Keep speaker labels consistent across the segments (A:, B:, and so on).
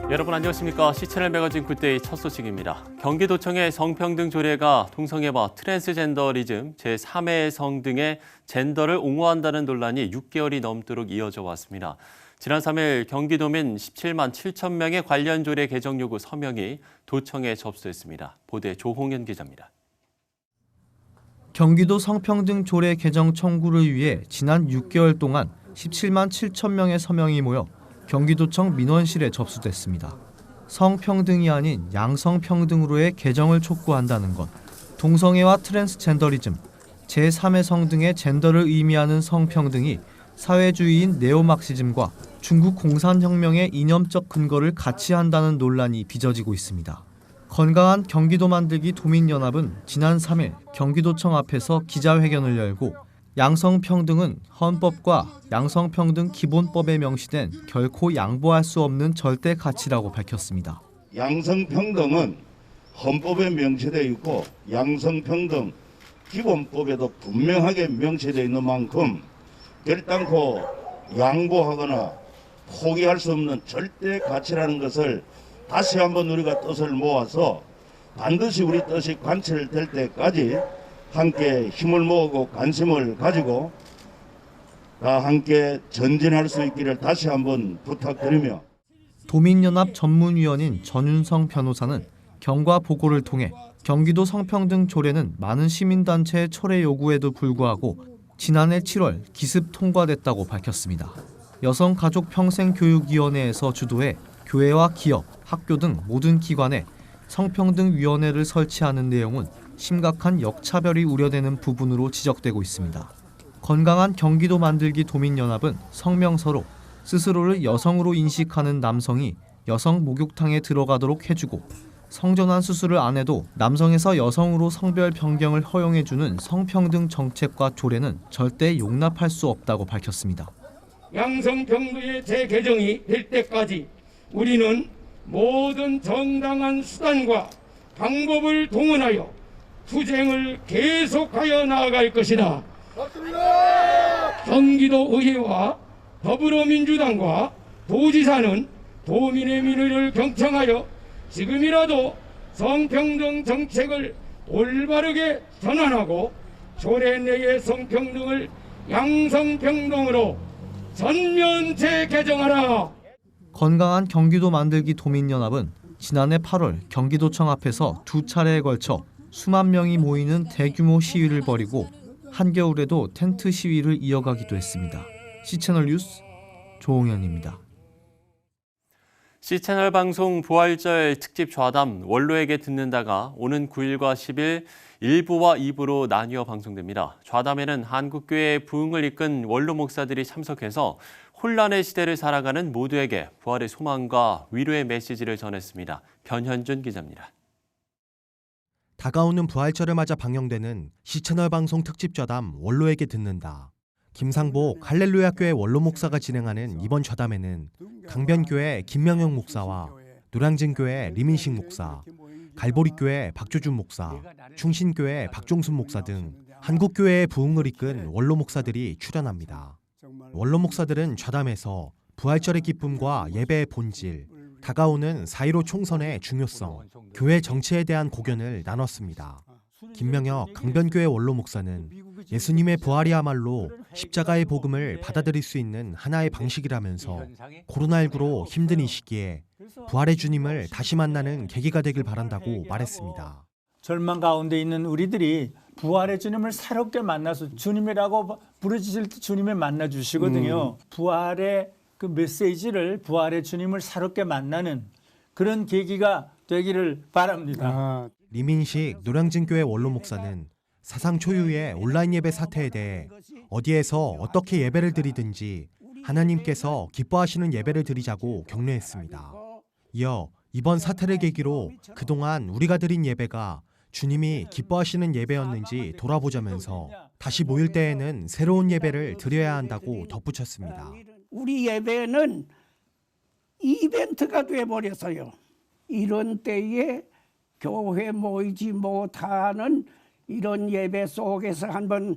A: 여러분 안녕하십니까? 시채널 매거진 굿데이 첫 소식입니다. 경기도청의 성평등 조례가 동성애와 트랜스젠더리즘, 제3의 성 등의 젠더를 옹호한다는 논란이 6개월이 넘도록 이어져 왔습니다. 지난 3일 경기도민 17만 7천 명의 관련 조례 개정 요구 서명이 도청에 접수했습니다. 보도에 조홍현 기자입니다.
B: 경기도 성평등 조례 개정 청구를 위해 지난 6개월 동안 17만 7천 명의 서명이 모여 경기도청 민원실에 접수됐습니다. 성평등이 아닌 양성평등으로의 개정을 촉구한다는 것, 동성애와 트랜스젠더리즘, 제3의 성 등의 젠더를 의미하는 성평등이 사회주의인 네오막시즘과 중국 공산혁명의 이념적 근거를 같이 한다는 논란이 빚어지고 있습니다. 건강한 경기도 만들기 도민연합은 지난 3일 경기도청 앞에서 기자회견을 열고 양성평등은 헌법과 양성평등 기본법에 명시된 결코 양보할 수 없는 절대 가치라고 밝혔습니다.
C: 양성평등은 헌법에 명시되어 있고 양성평등 기본법에도 분명하게 명시되어 있는 만큼 결단코 양보하거나 포기할 수 없는 절대 가치라는 것을 다시 한번 우리가 뜻을 모아서 반드시 우리 뜻이 관철될 때까지 함께 힘을 모으고 관심을 가지고 다 함께 전진할 수 있기를 다시 한번 부탁드리며
B: 도민연합 전문위원인 전윤성 변호사는 경과 보고를 통해 경기도 성평등 조례는 많은 시민단체의 철회 요구에도 불구하고 지난해 7월 기습 통과됐다고 밝혔습니다. 여성가족평생교육위원회에서 주도해 교회와 기업, 학교 등 모든 기관에 성평등위원회를 설치하는 내용은 심각한 역차별이 우려되는 부분으로 지적되고 있습니다. 건강한 경기도 만들기 도민연합은 성명서로 스스로를 여성으로 인식하는 남성이 여성 목욕탕에 들어가도록 해주고 성전환 수술을 안 해도 남성에서 여성으로 성별 변경을 허용해주는 성평등 정책과 조례는 절대 용납할 수 없다고 밝혔습니다.
D: 양성평등의 재개정이 될 때까지 우리는 모든 정당한 수단과 방법을 동원하여 투쟁을 계속하여 나아갈 것이다. 경기도 의회와 더불어민주당과 도지사는 도민의 민의를 경청하여 지금이라도 성평등 정책을 올바르게 전환하고 조례 내의 성평등을 양성평등으로 전면 재개정하라.
B: 건강한 경기도 만들기 도민연합은 지난해 8월 경기도청 앞에서 두 차례에 걸쳐 수만 명이 모이는 대규모 시위를 벌이고 한겨울에도 텐트 시위를 이어가기도 했습니다. 시채널 뉴스 조홍현입니다.
A: C채널 방송 부활절 특집 좌담 원로에게 듣는다가 오는 9일과 10일 1부와 2부로 나뉘어 방송됩니다. 좌담에는 한국교회의 부흥을 이끈 원로 목사들이 참석해서 혼란의 시대를 살아가는 모두에게 부활의 소망과 위로의 메시지를 전했습니다. 변현준 기자입니다.
E: 다가오는 부활절을 맞아 방영되는 C채널 방송 특집 좌담 원로에게 듣는다. 김상복 할렐루야교회 원로 목사가 진행하는 이번 좌담에는 강변교회 김명영 목사와 노량진교회 리민식 목사, 갈보리교회 박조준 목사, 충신교회 박종순 목사 등 한국교회의 부흥을 이끈 원로 목사들이 출연합니다. 원로 목사들은 좌담에서 부활절의 기쁨과 예배의 본질, 다가오는 4.15 총선의 중요성, 교회 정치에 대한 고견을 나눴습니다. 김명혁 강변교회 원로 목사는 예수님의 부활이야말로 십자가의 복음을 받아들일 수 있는 하나의 방식이라면서 코로나19로 힘든 이 시기에 부활의 주님을 다시 만나는 계기가 되길 바란다고 말했습니다.
F: 절망 가운데 있는 우리들이 부활의 주님을 새롭게 만나서 주님이라고 부르짖을 때 주님을 만나 주시거든요. 부활의 그 메시지를 부활의 주님을 새롭게 만나는 그런 계기가 되기를 바랍니다.
E: 리민식 노량진교회 원로 목사는 사상 초유의 온라인 예배 사태에 대해 어디에서 어떻게 예배를 드리든지 하나님께서 기뻐하시는 예배를 드리자고 격려했습니다. 이어 이번 사태를 계기로 그동안 우리가 드린 예배가 주님이 기뻐하시는 예배였는지 돌아보자면서 다시 모일 때에는 새로운 예배를 드려야 한다고 덧붙였습니다.
G: 우리 예배는 이벤트가 돼버려서요. 이런 때에 교회 모이지 못하는 이런 예배 속에서 한번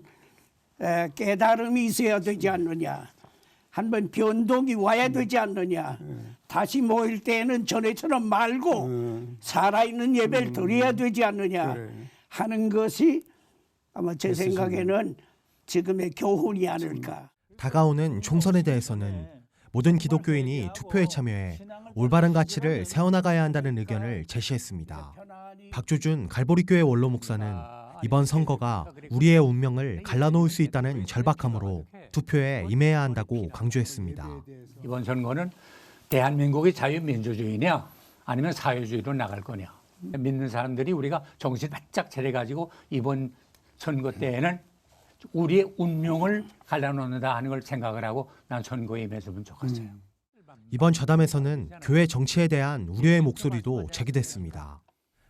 G: 깨달음이 있어야 되지 않느냐. 한번 변동이 와야 되지 않느냐. 다시 모일 때에는 전에처럼 말고 살아있는 예배를 드려야 되지 않느냐 하는 것이 아마 제 생각에는 지금의 교훈이 아닐까.
E: 다가오는 총선에 대해서는 모든 기독교인이 투표에 참여해 올바른 가치를 세워나가야 한다는 의견을 제시했습니다. 박주준 갈보리교회 원로 목사는 이번 선거가 우리의 운명을 갈라놓을 수 있다는 절박함으로 투표에 임해야 한다고 강조했습니다.
H: 이번 선거는 대한민국이 자유민주주의냐 아니면 사회주의로 나갈 거냐. 믿는 사람들이 우리가 정신 바짝 차려가지고 이번 선거 때에는 우리의 운명을 갈라놓는다 하는 걸 생각을 하고 난 선거에 임했으면 좋겠어요.
E: 이번 좌담에서는 교회 정치에 대한 우려의 목소리도 제기됐습니다.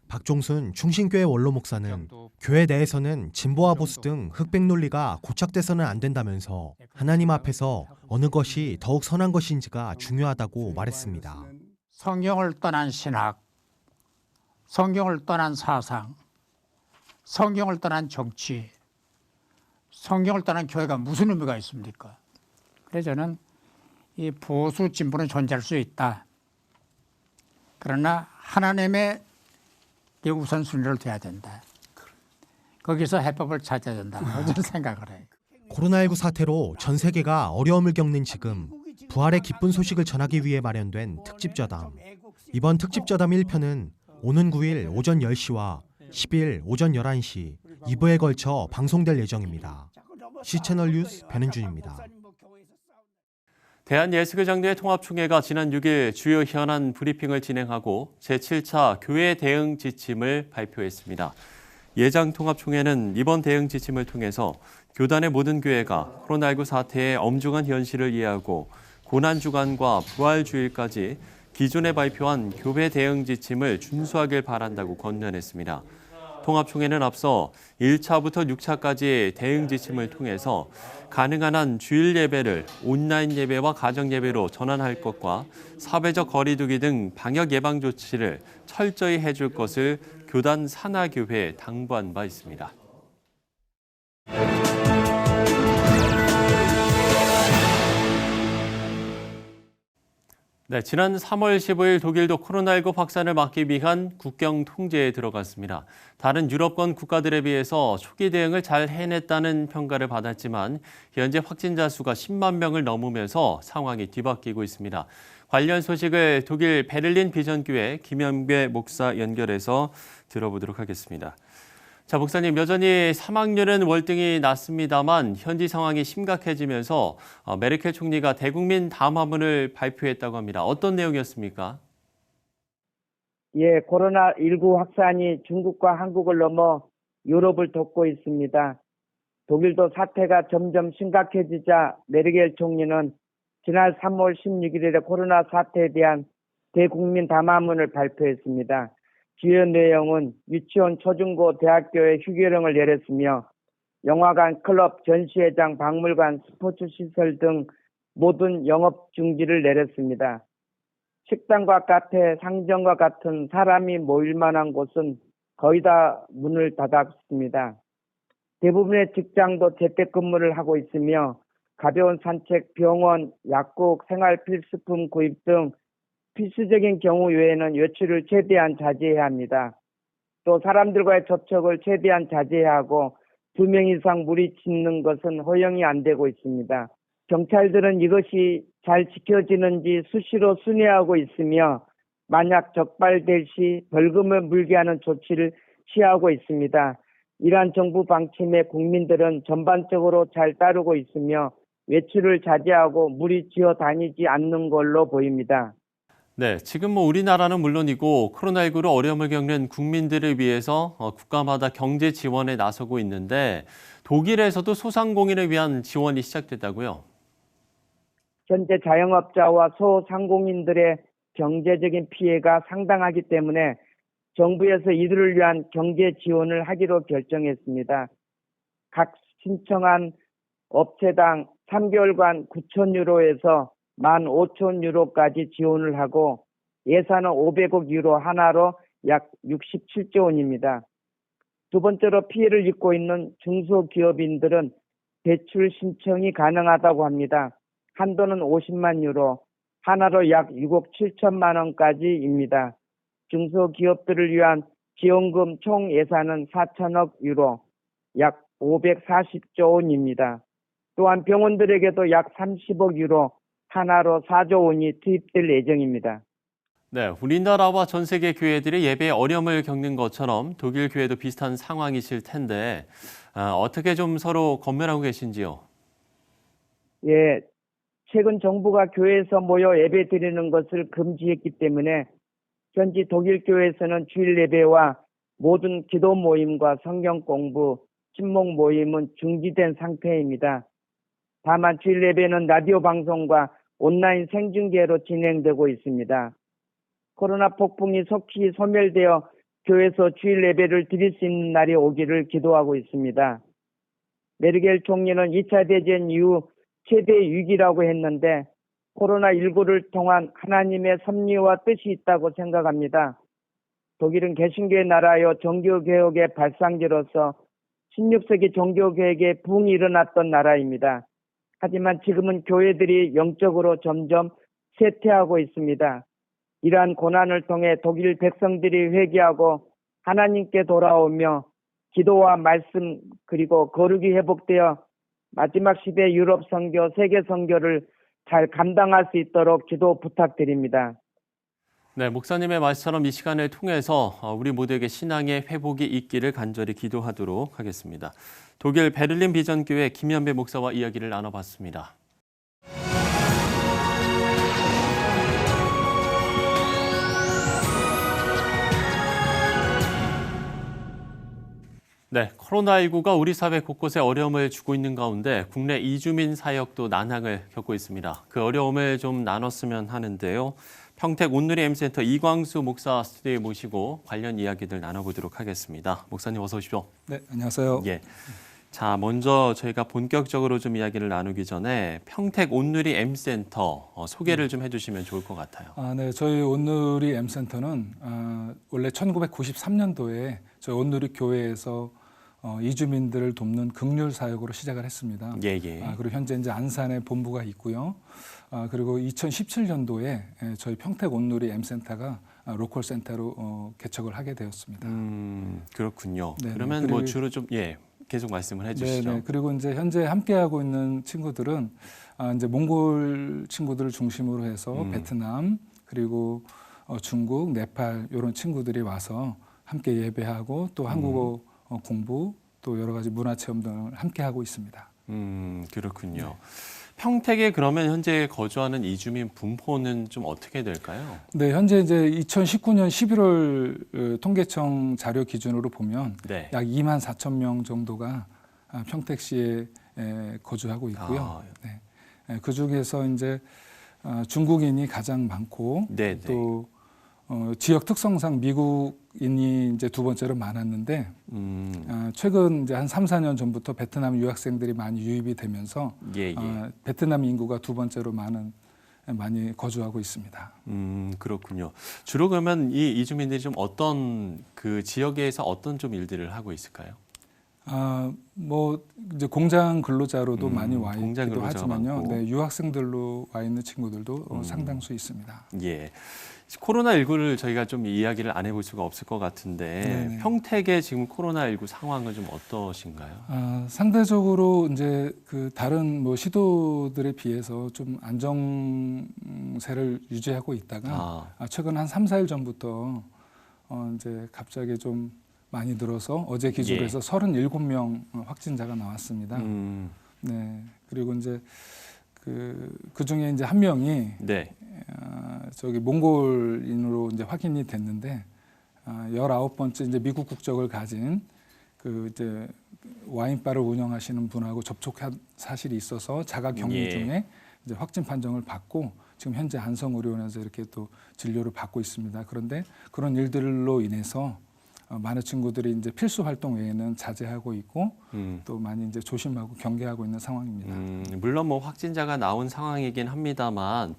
E: 박종순 충신교회 원로 목사는 교회 내에서는 진보와 보수 등 흑백 논리가 고착돼서는 안 된다면서 하나님 앞에서 어느 것이 더욱 선한 것인지가 중요하다고 말했습니다.
I: 성경을 떠난 신학, 성경을 떠난 사상, 성경을 떠난 정치, 성경을 떠난 교회가 무슨 의미가 있습니까? 그래서 저는 이 보수 진보는 존재할 수 있다. 그러나 하나님의 우선순위를 둬야 된다. 거기서 해법을 찾아야 된다. 저는 생각을 해요.
E: 코로나19 사태로 전 세계가 어려움을 겪는 지금 부활의 기쁜 소식을 전하기 위해 마련된 특집좌담. 이번 특집좌담 1편은 오는 9일 오전 10시와 10일 오전 11시 2부에 걸쳐 방송될 예정입니다. C채널 뉴스 변은준입니다.
A: 대한예수교장로회 통합총회가 지난 6일 주요 현안 브리핑을 진행하고 제7차 교회 대응 지침을 발표했습니다. 예장 통합총회는 이번 대응 지침을 통해서 교단의 모든 교회가 코로나19 사태의 엄중한 현실을 이해하고 고난주간과 부활주일까지 기존에 발표한 교회 대응 지침을 준수하길 바란다고 권면했습니다. 통합총회는 앞서 1차부터 6차까지 대응 지침을 통해서 가능한 한 주일 예배를 온라인 예배와 가정 예배로 전환할 것과 사회적 거리 두기 등 방역 예방 조치를 철저히 해줄 것을 교단 산하교회에 당부한 바 있습니다. 네, 지난 3월 15일 독일도 코로나19 확산을 막기 위한 국경 통제에 들어갔습니다. 다른 유럽권 국가들에 비해서 초기 대응을 잘 해냈다는 평가를 받았지만 현재 확진자 수가 10만 명을 넘으면서 상황이 뒤바뀌고 있습니다. 관련 소식을 독일 베를린 비전교회 김현배 목사 연결해서 들어보도록 하겠습니다. 자, 목사님, 여전히 사망률은 월등히 낮습니다만 현지 상황이 심각해지면서 메르켈 총리가 대국민 담화문을 발표했다고 합니다. 어떤 내용이었습니까?
J: 예, 코로나19 확산이 중국과 한국을 넘어 유럽을 덮고 있습니다. 독일도 사태가 점점 심각해지자 메르켈 총리는 지난 3월 16일에 코로나 사태에 대한 대국민 담화문을 발표했습니다. 주요 내용은 유치원, 초중고, 대학교에 휴교령을 내렸으며 영화관, 클럽, 전시회장, 박물관, 스포츠시설 등 모든 영업 중지를 내렸습니다. 식당과 카페, 상점과 같은 사람이 모일 만한 곳은 거의 다 문을 닫았습니다. 대부분의 직장도 재택근무를 하고 있으며 가벼운 산책, 병원, 약국, 생활필수품 구입 등 필수적인 경우 외에는 외출을 최대한 자제해야 합니다. 또 사람들과의 접촉을 최대한 자제해야 하고 2명 이상 무리짓는 것은 허용이 안 되고 있습니다. 경찰들은 이것이 잘 지켜지는지 수시로 순회하고 있으며 만약 적발될 시 벌금을 물게 하는 조치를 취하고 있습니다. 이러한 정부 방침에 국민들은 전반적으로 잘 따르고 있으며 외출을 자제하고 무리지어 다니지 않는 걸로 보입니다.
A: 네, 지금 우리나라는 물론이고 코로나19로 어려움을 겪는 국민들을 위해서 국가마다 경제 지원에 나서고 있는데 독일에서도 소상공인을 위한 지원이 시작됐다고요?
J: 현재 자영업자와 소상공인들의 경제적인 피해가 상당하기 때문에 정부에서 이들을 위한 경제 지원을 하기로 결정했습니다. 각 신청한 업체당 3개월간 9,000유로에서 15,000유로까지 지원을 하고 예산은 500억 유로 하나로 약 67조 원입니다. 두 번째로 피해를 입고 있는 중소기업인들은 대출 신청이 가능하다고 합니다. 한도는 50만 유로, 하나로 약 6억 7천만 원까지입니다. 중소기업들을 위한 지원금 총 예산은 4천억 유로, 약 540조 원입니다. 또한 병원들에게도 약 30억 유로, 하나로 4조 원이 투입될 예정입니다.
A: 네, 우리나라와 전 세계 교회들이 예배에 어려움을 겪는 것처럼 독일 교회도 비슷한 상황이실 텐데 어떻게 좀 서로 건면하고 계신지요?
J: 예, 최근 정부가 교회에서 모여 예배 드리는 것을 금지했기 때문에 현지 독일 교회에서는 주일 예배와 모든 기도 모임과 성경 공부, 친목 모임은 중지된 상태입니다. 다만 주일 예배는 라디오 방송과 온라인 생중계로 진행되고 있습니다. 코로나 폭풍이 속히 소멸되어 교회에서 주일 예배를 드릴 수 있는 날이 오기를 기도하고 있습니다. 메르켈 총리는 2차 대전 이후 최대 위기라고 했는데 코로나19를 통한 하나님의 섭리와 뜻이 있다고 생각합니다. 독일은 개신교의 나라여 종교개혁의 발상지로서 16세기 종교개혁의 붕이 일어났던 나라입니다. 하지만 지금은 교회들이 영적으로 점점 쇠퇴하고 있습니다. 이러한 고난을 통해 독일 백성들이 회개하고 하나님께 돌아오며 기도와 말씀 그리고 거룩이 회복되어 마지막 시대 유럽 선교, 세계 선교를 잘 감당할 수 있도록 기도 부탁드립니다.
A: 네, 목사님의 말씀처럼 이 시간을 통해서 우리 모두에게 신앙의 회복이 있기를 간절히 기도하도록 하겠습니다. 독일 베를린 비전교회 김현배 목사와 이야기를 나눠봤습니다. 네, 코로나19가 우리 사회 곳곳에 어려움을 주고 있는 가운데 국내 이주민 사역도 난항을 겪고 있습니다. 그 어려움을 좀 나눴으면 하는데요. 평택 온누리 M센터 이광수 목사 스튜디오에 모시고 관련 이야기들 나눠보도록 하겠습니다. 목사님 어서 오십시오.
K: 네, 안녕하세요.
A: 예. 자, 먼저 저희가 본격적으로 좀 이야기를 나누기 전에 평택 온누리 M센터 소개를 좀 해주시면 좋을 것 같아요.
K: 네, 저희 온누리 M센터는 원래 1993년도에 저희 온누리 교회에서 이주민들을 돕는 긍휼 사역으로 시작을 했습니다.
A: 예.
K: 그리고 현재 이제 안산에 본부가 있고요. 그리고 2017년도에 저희 평택 온누리 M센터가 로컬 센터로 개척을 하게 되었습니다.
A: 그렇군요.
K: 네네.
A: 그러면 뭐 주로 좀 계속 말씀을 해주시죠.
K: 네. 그리고 이제 현재 함께하고 있는 친구들은 이제 몽골 친구들을 중심으로 해서 베트남 그리고 중국, 네팔 이런 친구들이 와서 함께 예배하고 또 한국어 공부 또 여러 가지 문화 체험 등을 함께 하고 있습니다.
A: 그렇군요.
K: 네.
A: 평택에 그러면 현재 거주하는 이주민 분포는 좀 어떻게 될까요?
K: 네, 현재 이제 2019년 11월 통계청 자료 기준으로 보면
A: 네.
K: 약 2만 4천 명 정도가 평택시에 거주하고 있고요. 네. 그 중에서 이제 중국인이 가장 많고
A: 네네.
K: 또 지역 특성상 미국인이 이제 두 번째로 많았는데 최근 이제 한 3, 4년 전부터 베트남 유학생들이 많이 유입이 되면서 베트남 인구가 두 번째로 많이 거주하고 있습니다.
A: 그렇군요. 주로 그러면 이 이주민들이 좀 어떤 그 지역에서 어떤 좀 일들을 하고 있을까요?
K: 뭐 이제 공장 근로자로도 많이 와
A: 공장
K: 있기도
A: 근로자가
K: 하지만요.
A: 많고.
K: 네, 유학생들로 와 있는 친구들도 상당수 있습니다.
A: 예. 코로나19를 저희가 좀 이야기를 안 해볼 수가 없을 것 같은데
K: 네네.
A: 평택의 지금 코로나19 상황은 좀 어떠신가요?
K: 상대적으로 이제 그 다른 뭐 시도들에 비해서 좀 안정세를 유지하고 있다가 최근 한 3, 4일 전부터 이제 갑자기 좀 많이 늘어서 어제 기준으로 해서 37명 확진자가 나왔습니다. 네. 그리고 이제 그 중에 이제 한 명이 저기 몽골인으로 이제 확인이 됐는데 19번째 이제 미국 국적을 가진 그 이제 와인바를 운영하시는 분하고 접촉한 사실이 있어서 자가 격리 중에 이제 확진 판정을 받고 지금 현재 안성의료원에서 이렇게 또 진료를 받고 있습니다. 그런데 그런 일들로 인해서 많은 친구들이 이제 필수 활동 외에는 자제하고 있고 또 많이 이제 조심하고 경계하고 있는 상황입니다.
A: 물론 뭐 확진자가 나온 상황이긴 합니다만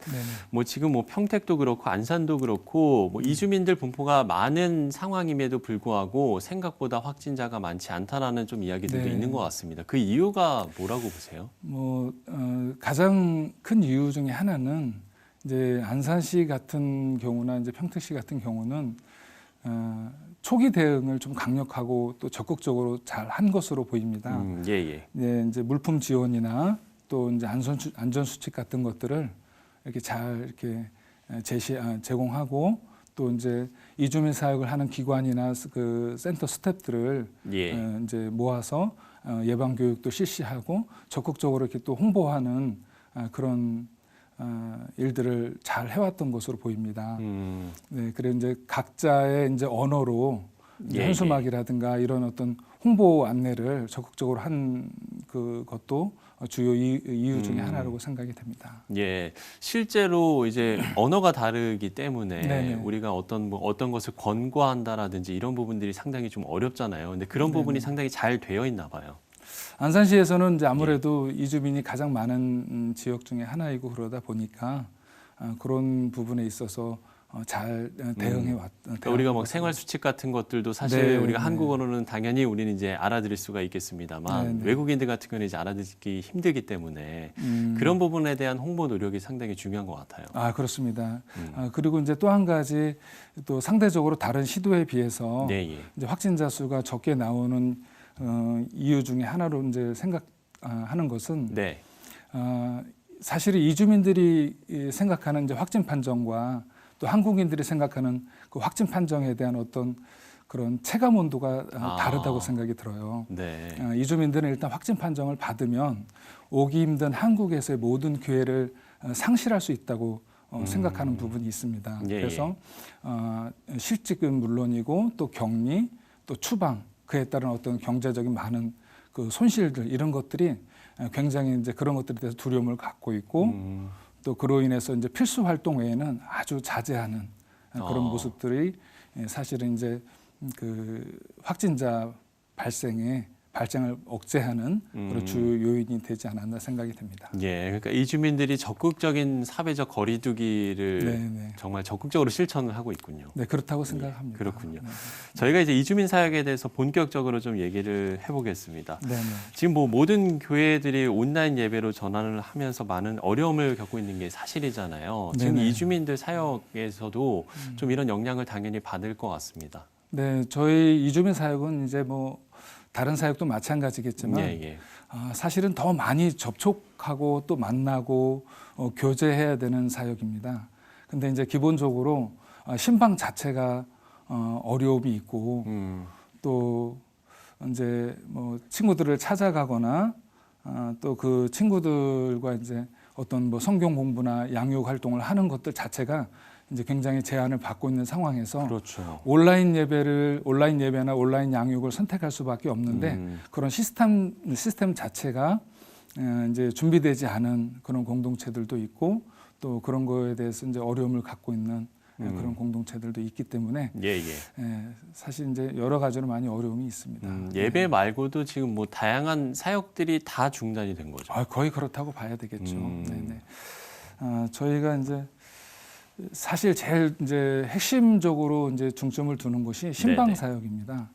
A: 뭐 지금 뭐 평택도 그렇고 안산도 그렇고 뭐 이주민들 분포가 많은 상황임에도 불구하고 생각보다 확진자가 많지 않다라는 좀 이야기들도 있는 것 같습니다. 그 이유가 뭐라고 보세요?
K: 뭐 가장 큰 이유 중에 하나는 이제 안산시 같은 경우나 이제 평택시 같은 경우는 초기 대응을 좀 강력하고 또 적극적으로 잘 한 것으로 보입니다.
A: 예.
K: 네, 이제 물품 지원이나 또 이제 안전 수칙 같은 것들을 이렇게 잘 이렇게 제공하고 또 이제 이주민 사역을 하는 기관이나 그 센터 스태프들을 이제 모아서 예방 교육도 실시하고 적극적으로 이렇게 또 홍보하는 그런 일들을 잘 해왔던 것으로 보입니다. 네, 그래서 이제 각자의 이제 언어로 이제 현수막이라든가 이런 어떤 홍보 안내를 적극적으로 한 그것도 주요 이유 중에 하나라고 생각이 됩니다.
A: 예, 실제로 이제 언어가 다르기 때문에
K: 네네.
A: 우리가 어떤 것을 권고한다라든지 이런 부분들이 상당히 좀 어렵잖아요. 근데 그런 부분이 상당히 잘 되어 있나 봐요.
K: 안산시에서는 이제 아무래도 이주민이 가장 많은 지역 중에 하나이고 그러다 보니까 그런 부분에 있어서 잘 대응해 왔.
A: 그러니까 우리가 뭐 생활 수칙 같은 것들도 사실 우리가 한국어로는 당연히 우리는 이제 알아들을 수가 있겠습니다만 외국인들 같은 경우는 이제 알아듣기 힘들기 때문에 그런 부분에 대한 홍보 노력이 상당히 중요한 것 같아요.
K: 아, 그렇습니다. 그리고 이제 또 한 가지 또 상대적으로 다른 시도에 비해서 이제 확진자 수가 적게 나오는 이유 중에 하나로 이제 생각하는 것은 사실은 이주민들이 생각하는 이제 확진 판정과 또 한국인들이 생각하는 그 확진 판정에 대한 어떤 그런 체감 온도가 다르다고 생각이 들어요. 이주민들은 일단 확진 판정을 받으면 오기 힘든 한국에서의 모든 기회를 상실할 수 있다고 생각하는 부분이 있습니다. 그래서 실직은 물론이고 또 격리, 또 추방, 그에 따른 어떤 경제적인 많은 그 손실들 이런 것들이 굉장히 이제 그런 것들에 대해서 두려움을 갖고 있고 또 그로 인해서 이제 필수 활동 외에는 아주 자제하는 그런 모습들이 사실은 이제 그 확진자 발생을 억제하는 그런 주요 요인이 되지 않았나 생각이 됩니다.
A: 예, 그러니까 이주민들이 적극적인 사회적 거리두기를 정말 적극적으로 실천을 하고 있군요.
K: 네, 그렇다고 생각합니다.
A: 그렇군요. 저희가 이제 이주민 사역에 대해서 본격적으로 좀 얘기를 해보겠습니다. 지금 뭐 모든 교회들이 온라인 예배로 전환을 하면서 많은 어려움을 겪고 있는 게 사실이잖아요. 지금 이주민들 사역에서도 좀 이런 영향을 당연히 받을 것 같습니다.
K: 네, 저희 이주민 사역은 이제 뭐 다른 사역도 마찬가지겠지만 사실은 더 많이 접촉하고 또 만나고 교제해야 되는 사역입니다. 근데 이제 기본적으로 신방 자체가 어려움이 있고 또 이제 뭐 친구들을 찾아가거나 또 그 친구들과 이제 어떤 뭐 성경 공부나 양육 활동을 하는 것들 자체가 이제 굉장히 제한을 받고 있는 상황에서 온라인 예배나 온라인 양육을 선택할 수밖에 없는데 그런 시스템 자체가 이제 준비되지 않은 그런 공동체들도 있고 또 그런 거에 대해서 이제 어려움을 갖고 있는 그런 공동체들도 있기 때문에 사실 이제 여러 가지로 많이 어려움이 있습니다.
A: 예배 말고도 지금 뭐 다양한 사역들이 다 중단이 된 거죠.
K: 거의 그렇다고 봐야 되겠죠. 저희가 이제 사실 제일 이제 핵심적으로 이제 중점을 두는 곳이 신방 사역입니다.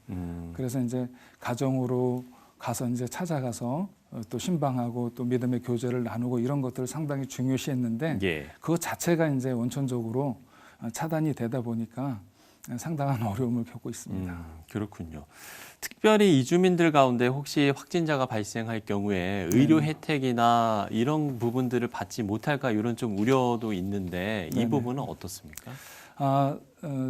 K: 그래서 이제 가정으로 가서 이제 찾아가서 또 신방하고 또 믿음의 교제를 나누고 이런 것들을 상당히 중요시했는데 그것 자체가 이제 원천적으로 차단이 되다 보니까 상당한 어려움을 겪고 있습니다.
A: 그렇군요. 특별히 이주민들 가운데 혹시 확진자가 발생할 경우에 의료 혜택이나 이런 부분들을 받지 못할까 이런 좀 우려도 있는데 이 부분은 어떻습니까?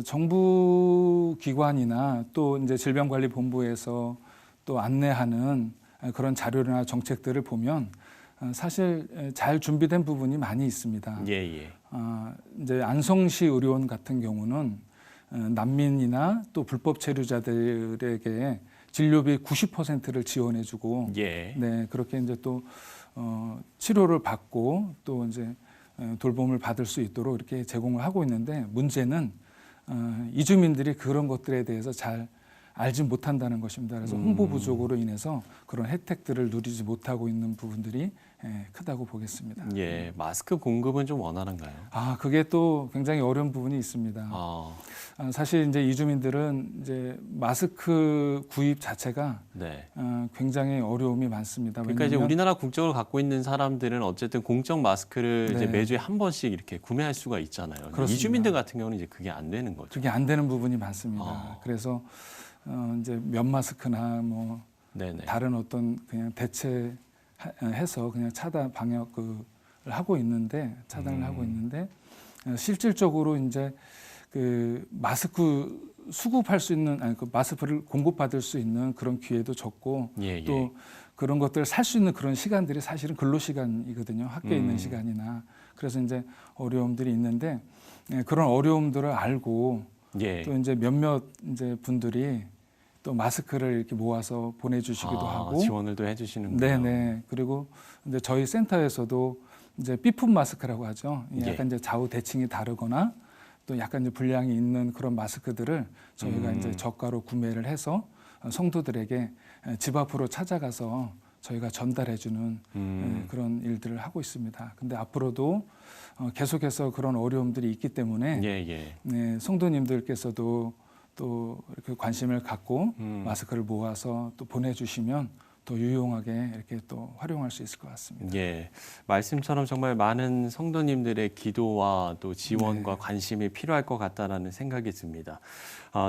K: 정부 기관이나 또 이제 질병관리본부에서 또 안내하는 그런 자료나 정책들을 보면 사실 잘 준비된 부분이 많이 있습니다. 이제 안성시 의료원 같은 경우는 난민이나 또 불법 체류자들에게 진료비 90%를 지원해주고, 그렇게 이제 또 치료를 받고 또 이제 돌봄을 받을 수 있도록 이렇게 제공을 하고 있는데 문제는 이주민들이 그런 것들에 대해서 잘 알지 못한다는 것입니다. 그래서 홍보 부족으로 인해서 그런 혜택들을 누리지 못하고 있는 부분들이 크다고 보겠습니다.
A: 예, 마스크 공급은 좀 원활한가요?
K: 그게 또 굉장히 어려운 부분이 있습니다. 사실 이제 이주민들은 이제 마스크 구입 자체가
A: 네.
K: 굉장히 어려움이 많습니다.
A: 그러니까 이제 우리나라 국적을 갖고 있는 사람들은 어쨌든 공적 마스크를 이제 매주에 한 번씩 이렇게 구매할 수가 있잖아요.
K: 그렇습니다.
A: 이주민들 같은 경우는 이제 그게 안 되는 거죠.
K: 그게 안 되는 부분이 많습니다. 그래서 이제 면 마스크나 뭐
A: 네네.
K: 다른 어떤 그냥 대체해서 그냥 차단 방역을 하고 있는데 차단을 하고 있는데 실질적으로 이제 그 마스크 수급할 수 있는 그 마스크를 공급받을 수 있는 그런 기회도 적고 또 그런 것들을 살 수 있는 그런 시간들이 사실은 근로 시간이거든요. 학교에 있는 시간이나 그래서 이제 어려움들이 있는데 그런 어려움들을 알고 또 이제 몇몇 이제 분들이 또 마스크를 이렇게 모아서 보내주시기도 하고
A: 지원을 또 해주시는군요.
K: 네네. 그리고 이제 저희 센터에서도 이제 B품 마스크라고 하죠. 약간 이제 좌우 대칭이 다르거나 또 약간 이제 분량이 있는 그런 마스크들을 저희가 이제 저가로 구매를 해서 성도들에게 집 앞으로 찾아가서 저희가 전달해주는 그런 일들을 하고 있습니다. 근데 앞으로도 계속해서 그런 어려움들이 있기 때문에 성도님들께서도 또 이렇게 관심을 갖고 마스크를 모아서 또 보내주시면 더 유용하게 이렇게 또 활용할 수 있을 것 같습니다.
A: 예, 말씀처럼 정말 많은 성도님들의 기도와 또 지원과 관심이 필요할 것 같다라는 생각이 듭니다.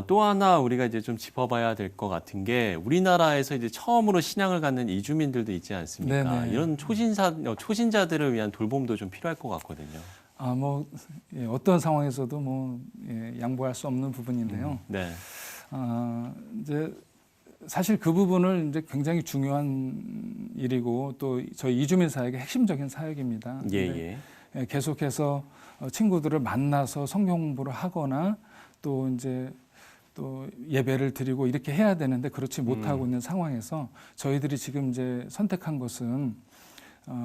A: 또 하나 우리가 이제 좀 짚어봐야 될 것 같은 게 우리나라에서 이제 처음으로 신앙을 갖는 이주민들도 있지 않습니까?
K: 네네.
A: 이런 초신자들을 위한 돌봄도 좀 필요할 것 같거든요.
K: 어떤 상황에서도 양보할 수 없는 부분인데요.
A: 네.
K: 이제 사실 그 부분을 이제 굉장히 중요한 일이고 또 저희 이주민 사역의 핵심적인 사역입니다. 계속해서 친구들을 만나서 성경 공부를 하거나 또 이제 또 예배를 드리고 이렇게 해야 되는데 그렇지 못하고 있는 상황에서 저희들이 지금 이제 선택한 것은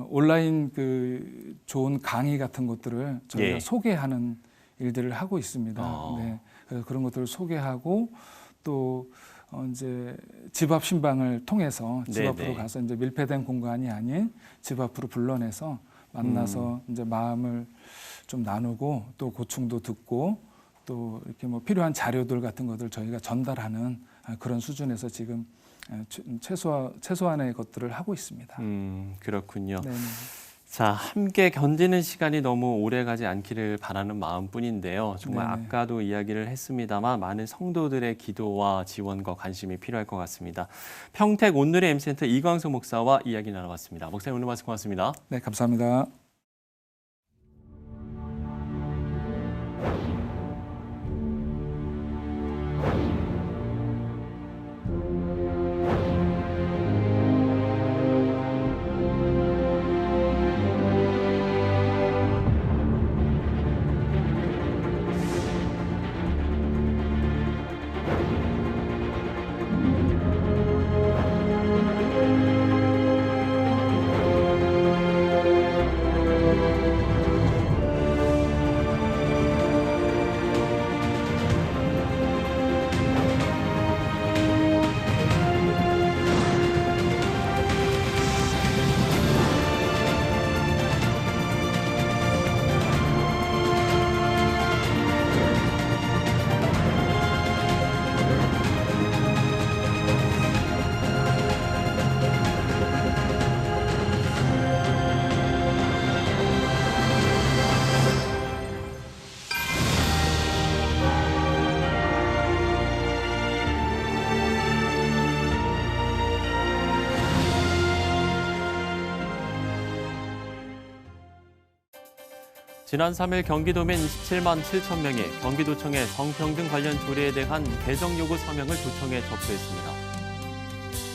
K: 온라인 그 좋은 강의 같은 것들을 저희가 소개하는 일들을 하고 있습니다. 그래서 그런 것들을 소개하고 또 이제 집 앞 신방을 통해서 집 앞으로 가서 이제 밀폐된 공간이 아닌 집 앞으로 불러내서 만나서 이제 마음을 좀 나누고 또 고충도 듣고 또 이렇게 뭐 필요한 자료들 같은 것들 저희가 전달하는 그런 수준에서 지금 최소한의 것들을 하고 있습니다.
A: 그렇군요.
K: 네네.
A: 자, 함께 견디는 시간이 너무 오래 가지 않기를 바라는 마음뿐인데요. 정말 아까도 이야기를 했습니다만 많은 성도들의 기도와 지원과 관심이 필요할 것 같습니다. 평택 온누리 M센터 이광수 목사와 이야기 나눠봤습니다. 목사님 오늘 말씀 고맙습니다.
K: 네, 감사합니다.
A: 지난 3일 경기도민 27만 7천 명이 경기도청에 성평등 관련 조례에 대한 개정 요구 서명을 도청에 접수했습니다.